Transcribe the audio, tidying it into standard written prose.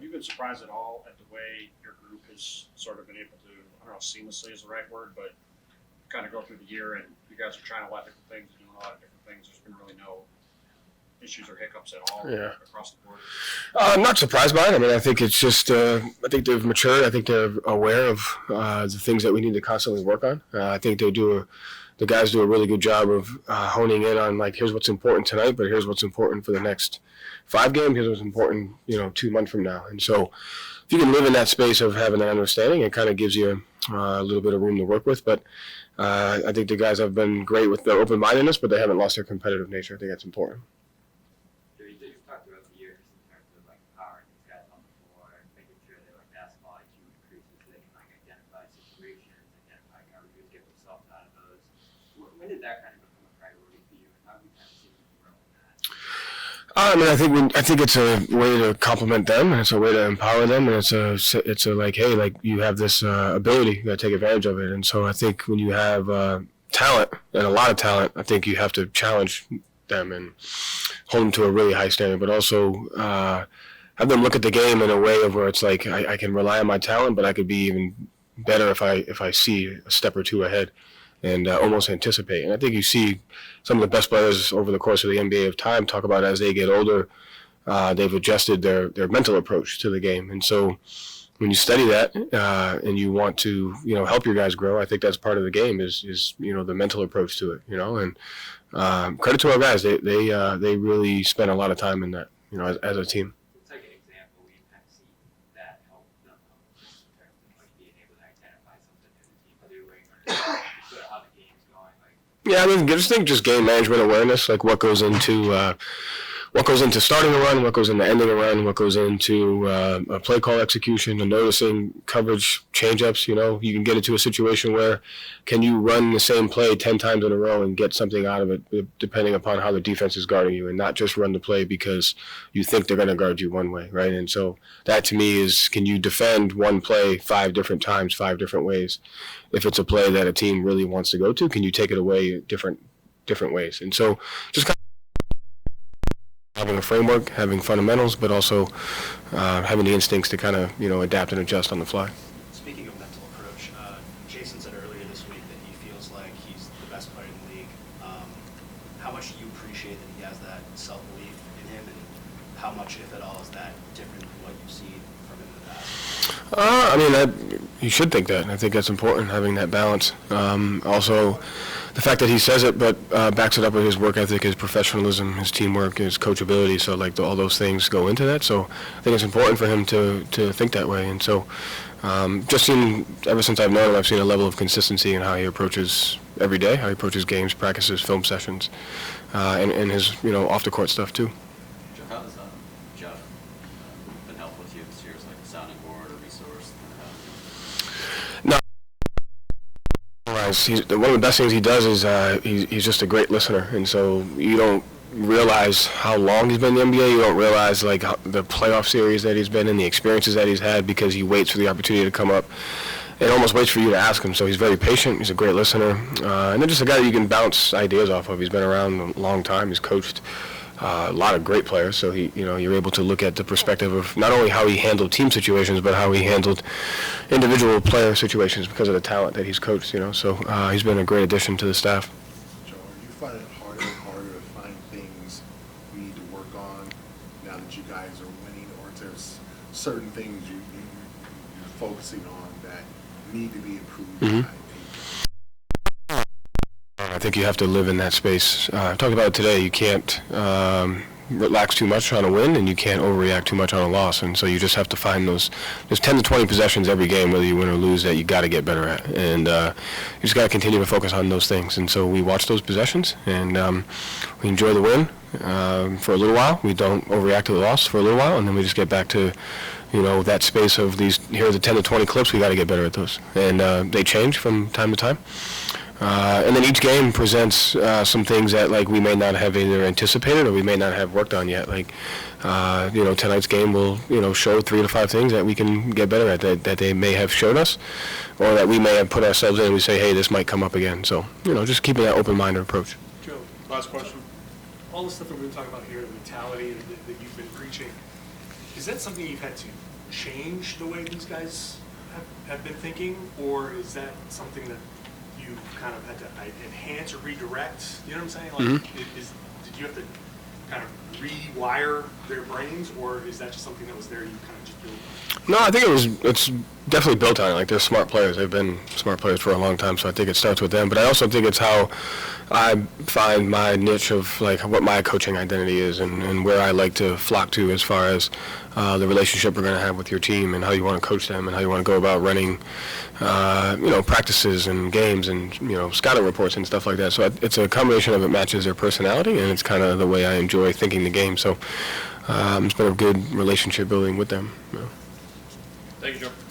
you been surprised at all at the way your group has sort of been able to, I don't know if seamlessly is the right word, but kind of go through the year and you guys are trying a lot of different things, doing a lot of different things. There's been really no issues or hiccups at all across the board? I'm not surprised by it. I mean, I think it's just, I think they've matured. I think they're aware of the things that we need to constantly work on. I think the guys do a really good job of honing in on, like, here's what's important tonight, but here's what's important for the next 5 games. Here's what's important, 2 months from now. And so if you can live in that space of having that understanding, it kind of gives you a little bit of room to work with. But I think the guys have been great with their open-mindedness, but they haven't lost their competitive nature. I think that's important. You've talked throughout the years in terms of like empowering these guys on the floor, making sure their like basketball IQ increases so they can like identify situations, identify coverages, get themselves out of those. When did that kind of become a priority for you, and how have you kind of seen them grow in that? I think it's a way to compliment them, and it's a way to empower them, and it's a like, hey, like, you have this ability, you got to take advantage of it. And so I think when you have talent, and a lot of talent, I think you have to challenge them and hold them to a really high standard, but also have them look at the game in a way of where it's like, I can rely on my talent, but I could be even better if I see a step or two ahead and almost anticipate. And I think you see some of the best players over the course of the NBA of time talk about as they get older, they've adjusted their mental approach to the game. And so when you study that and you want to, help your guys grow, I think that's part of the game is the mental approach to it, and credit to our guys. They really spend a lot of time in that, as a team. It's like an example where you kind of see that help them in terms of like being able to identify something that the team's doing or sort of how the game's going. Yeah, I mean, just game management awareness, like what goes into starting a run, what goes into ending a run, what goes into a play call execution, and noticing coverage change-ups. You can get into a situation where can you run the same play 10 times in a row and get something out of it depending upon how the defense is guarding you, and not just run the play because you think they're going to guard you one way, right? And so that to me is, can you defend one play 5 different times, 5 different ways? If it's a play that a team really wants to go to, can you take it away different ways? And so just kind of having a framework, having fundamentals, but also having the instincts to kind of, adapt and adjust on the fly. Speaking of mental approach, Jayson said earlier this week that he feels like he's the best player in the league. How much do you appreciate that he has that self-belief in him, and how much, if at all, is that different from what you've seen from him in the past? You should think that. I think that's important, having that balance. Also, the fact that he says it, but backs it up with his work ethic, his professionalism, his teamwork, his coachability. So, like, all those things go into that. So, I think it's important for him to think that way. And so, just seen, ever since I've known him, I've seen a level of consistency in how he approaches every day, how he approaches games, practices, film sessions, and his, off the court stuff too. How has Jeff been helpful with you this year, like a sounding board or resource? No. One of the best things he does is he's just a great listener, and so you don't realize how long he's been in the NBA. You don't realize the playoff series that he's been in, the experiences that he's had, because he waits for the opportunity to come up and almost waits for you to ask him. So he's very patient. He's a great listener, and then just a guy that you can bounce ideas off of. He's been around a long time. He's coached a lot of great players, so you're able to look at the perspective of not only how he handled team situations, but how he handled individual player situations because of the talent that he's coached. So he's been a great addition to the staff. Joe, are you finding it harder and harder to find things you need to work on now that you guys are winning, or is there certain things you're focusing on that need to be improved? Mm-hmm. I think you have to live in that space. I talked about it today. You can't relax too much on a win, and you can't overreact too much on a loss. And so you just have to find there's 10 to 20 possessions every game, whether you win or lose, that you got to get better at. And you just got to continue to focus on those things. And so we watch those possessions, and we enjoy the win for a little while. We don't overreact to the loss for a little while, and then we just get back to that space of here are the 10 to 20 clips. We got to get better at those. And they change from time to time. And then each game presents some things that we may not have either anticipated or we may not have worked on yet. Tonight's game will show 3 to 5 things that we can get better at that they may have showed us, or that we may have put ourselves in and we say, hey, this might come up again. So just keeping that open-minded approach. Joe, last question. All the stuff that we've been talking about here, the mentality that you've been preaching, is that something you've had to change the way these guys have been thinking, or is that something that you kind of had to enhance or redirect? You know what I'm saying? Like, did you have to kind of rewire their brains, or is that just something that was there you kind of just built? No, I think it's definitely built on it. Like, they're smart players. They've been smart players for a long time, so I think it starts with them. But I also think it's how I find my niche of, like, what my coaching identity is and where I like to flock to as far as the relationship we're going to have with your team and how you want to coach them and how you want to go about running, practices and games and, scouting reports and stuff like that. So it's a combination of it matches their personality, and it's kind of the way I enjoy thinking the game. So it's been a good relationship building with them. Thank you, Joe.